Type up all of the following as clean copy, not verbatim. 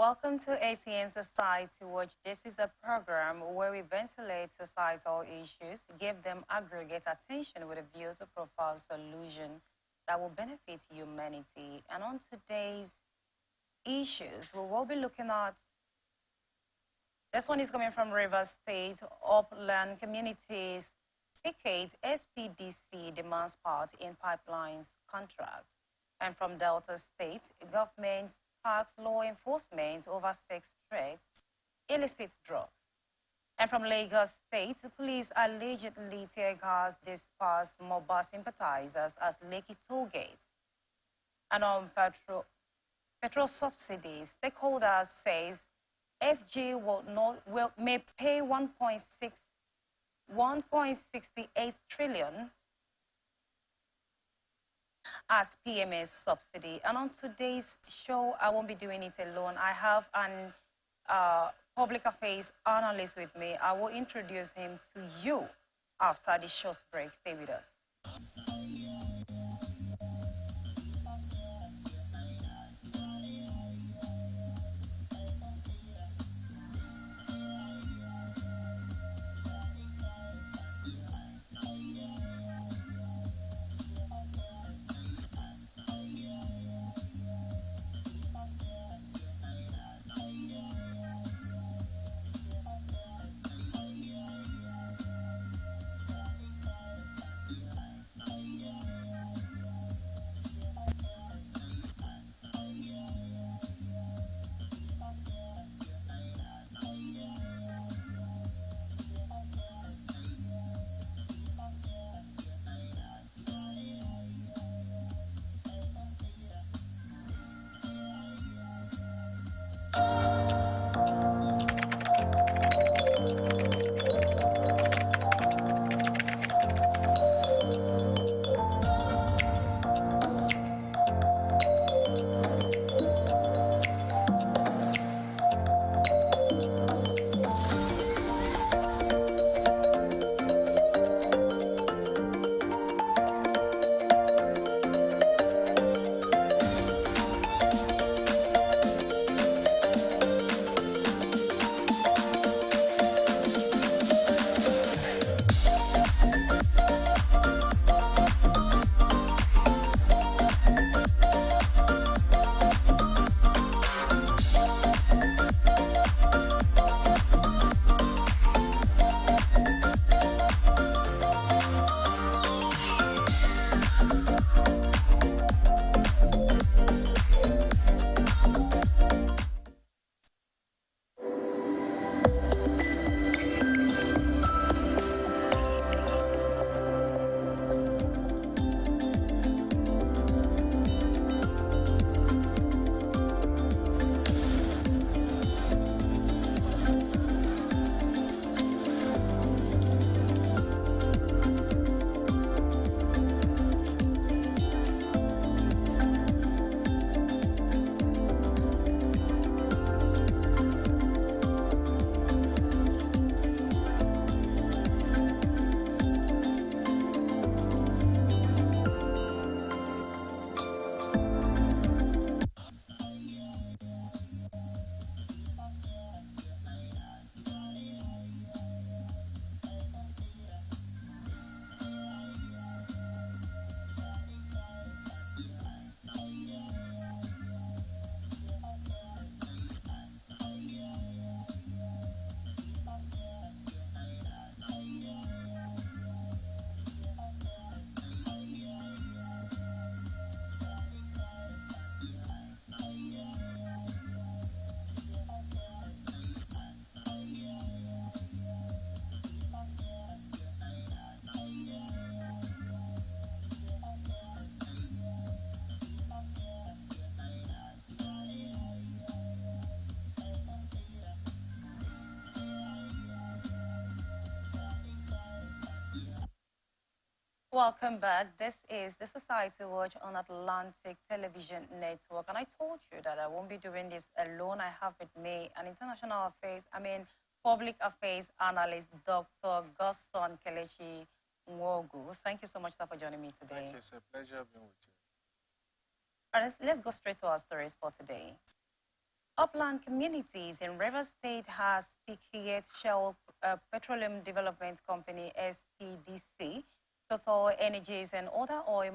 Welcome to ATN Society Watch. This is a program where we ventilate societal issues, give them aggregate attention with a view to profile solution that will benefit humanity. And on today's issues, we will be looking at, this one is coming from Rivers State, Upland Communities, Picate SPDC demands part in pipelines contract. And from Delta State, government tax law enforcement over sex trade, illicit drugs. And from Lagos State, police allegedly tear gas dispersed mobile sympathizers as Lekki toll gates. And on petrol subsidies, stakeholders says FG may pay 1.68 trillion as PMS subsidy. And on today's show, I won't be doing it alone. I have an public affairs analyst with me. I will introduce him to you after the short break. Stay with us. Welcome back. This is the Society Watch on Atlantic Television Network. And I told you that I won't be doing this alone. I have with me an public affairs analyst, Dr. Gusson Kelechi Nwogu. Thank you so much, sir, for joining me today. Thank you. It's a pleasure being with you. All right, let's go straight to our stories for today. Upland communities in Rivers State has Piquet Shell Petroleum Development Company, SPDC, Total Energies, and other oil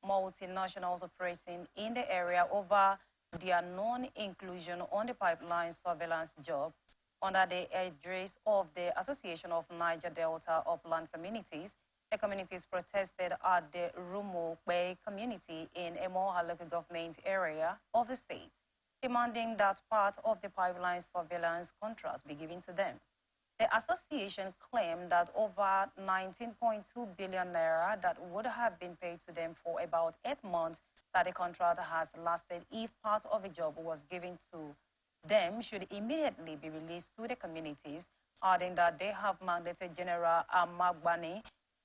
multinationals operating in the area over their non-inclusion on the pipeline surveillance job under the address of the Association of Niger Delta Upland Communities. The communities protested at the Rumo Bay community in Emoha local government area of the state, demanding that part of the pipeline surveillance contract be given to them. The association claimed that over 19.2 billion naira that would have been paid to them for about 8 months that the contract has lasted if part of the job was given to them should immediately be released to the communities, adding that they have mandated General Amagbani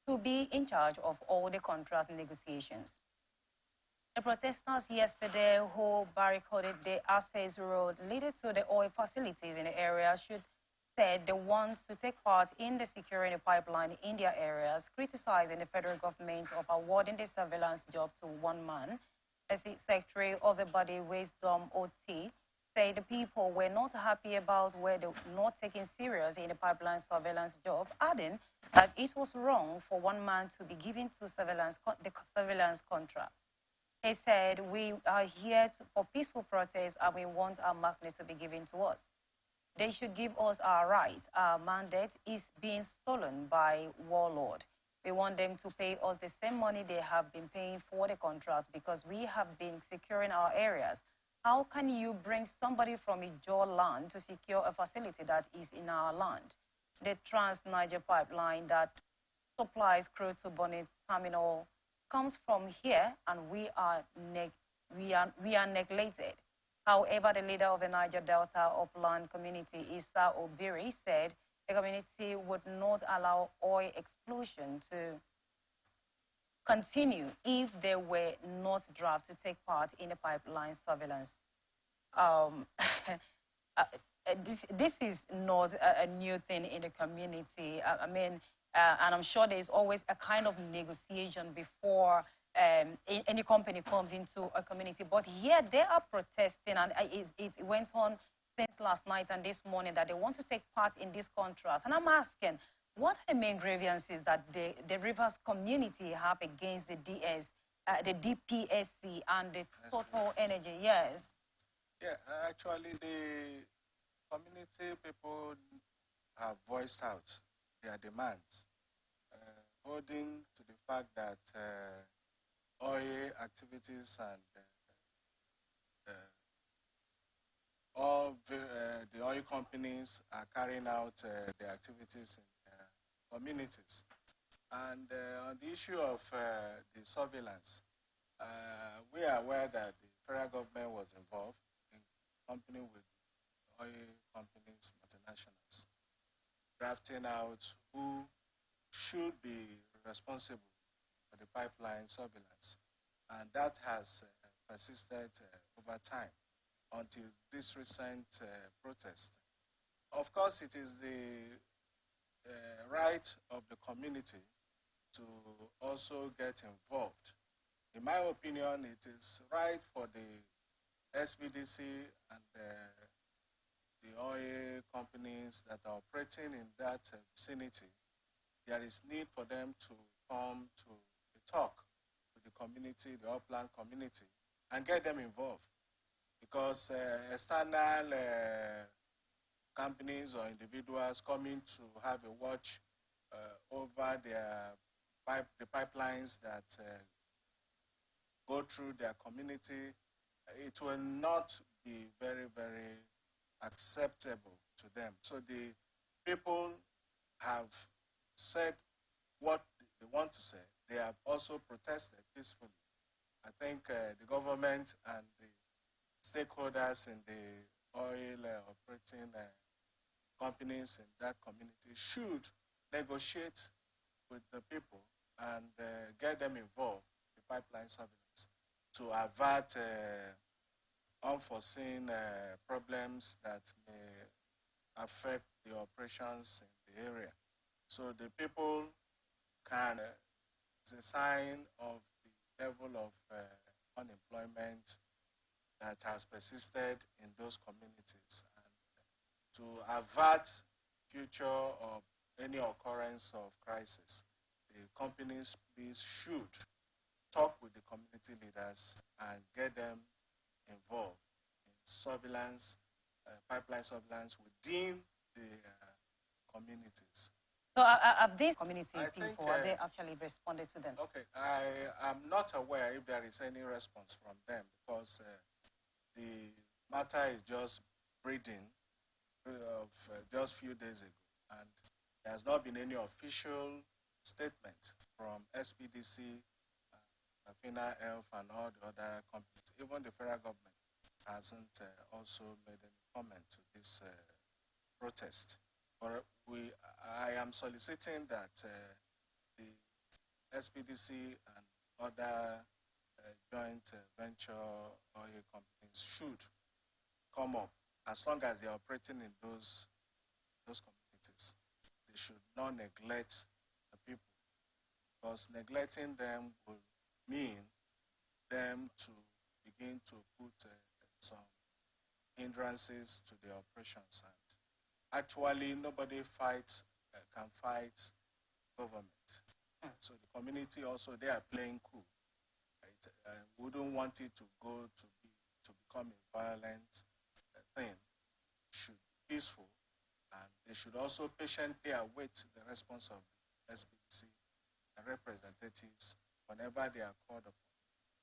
to be in charge of all the contract negotiations. The protesters yesterday who barricaded the access road leading to the oil facilities in the area said they want to take part in the securing the pipeline in their areas, criticizing the federal government of awarding the surveillance job to one man. The secretary of the body, Wisdom OT, said the people were not happy about where they were not taken serious in the pipeline surveillance job, adding that it was wrong for one man to be given to the surveillance contract. He said, we are here for peaceful protest and we want our magnet to be given to us. They should give us our right. Our mandate is being stolen by warlord. We want them to pay us the same money they have been paying for the contracts because we have been securing our areas. How can you bring somebody from your land to secure a facility that is in our land? The Trans-Niger pipeline that supplies crude to Bonnet Terminal comes from here, and we are neglected. However, the leader of the Niger Delta Upland community, Issa Obiri, said the community would not allow oil explosion to continue if they were not drafted to take part in the pipeline surveillance. This is not a new thing in the community. I mean, and I'm sure there's always a kind of negotiation before any company comes into a community. But here they are protesting, and it went on since last night and this morning that they want to take part in this contract. And I'm asking, what are the main grievances that the Rivers community have against the the DPSC and the Total Energy? Yes. Yeah, actually, the community people have voiced out their demands, holding to the fact that oil activities and all the oil companies are carrying out their activities in communities. And on the issue of the surveillance, we are aware that the federal government was involved in company with oil companies, multinationals, drafting out who should be responsible for the pipeline surveillance. And that has persisted over time until this recent protest. Of course, it is the right of the community to also get involved. In my opinion, it is right for the SPDC and the oil companies that are operating in that vicinity. There is need for them to come to the talk with the community, the upland community, and get them involved. Because external companies or individuals coming to have a watch over the pipelines that go through their community, it will not be very, very acceptable to them. So the people have said what they want to say. They have also protested peacefully. I think the government and the stakeholders in the oil operating companies in that community should negotiate with the people and get them involved in the pipeline surveillance to avert unforeseen problems that may affect the operations in the area. So the people can, it's a sign of the level of unemployment that has persisted in those communities. And to avert future or any occurrence of crisis, the companies please should talk with the community leaders and get them involved in surveillance, pipeline surveillance within the communities. So have these community people, have they actually responded to them? Okay, I am not aware if there is any response from them because the matter is just breeding of just a few days ago, and there has not been any official statement from SPDC, Afina Health, and all the other companies. Even the federal government hasn't also made any comment to this protest. But I am soliciting that the SPDC and other joint venture oil companies should come up as long as they are operating in those communities. They should not neglect the people, because neglecting them will mean them to begin to put some hindrances to their operations. And actually, nobody can fight government. So the community also, they are playing cool. Right? Wouldn't want it to go to become a violent thing. It should be peaceful, and they should also patiently await the response of the SPC representatives whenever they are called upon,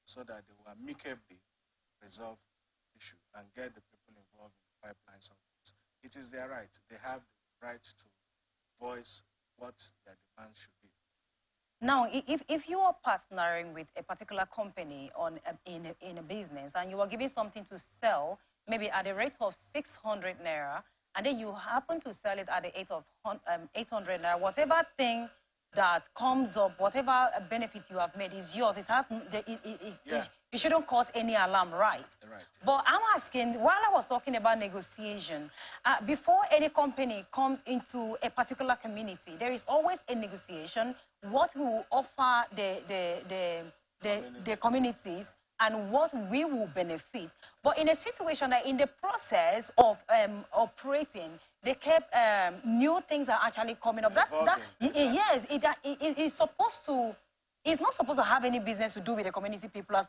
so that they will amicably resolve the issue and get the people involved in the pipelines of this. It is their right. They have the right to voice what their demands should be. Now, if you are partnering with a particular company in a business and you are giving something to sell, maybe at a rate of 600 naira, and then you happen to sell it at the rate of 800 naira, whatever thing that comes up, whatever benefit you have made is yours. It shouldn't cause any alarm, right? Right. But I'm asking, while I was talking about negotiation, before any company comes into a particular community, there is always a negotiation. What we will offer the communities and what we will benefit. But in a situation that in the process of operating, they kept new things are actually coming up. Yes, it's supposed to. It's not supposed to have any business to do with the community people as long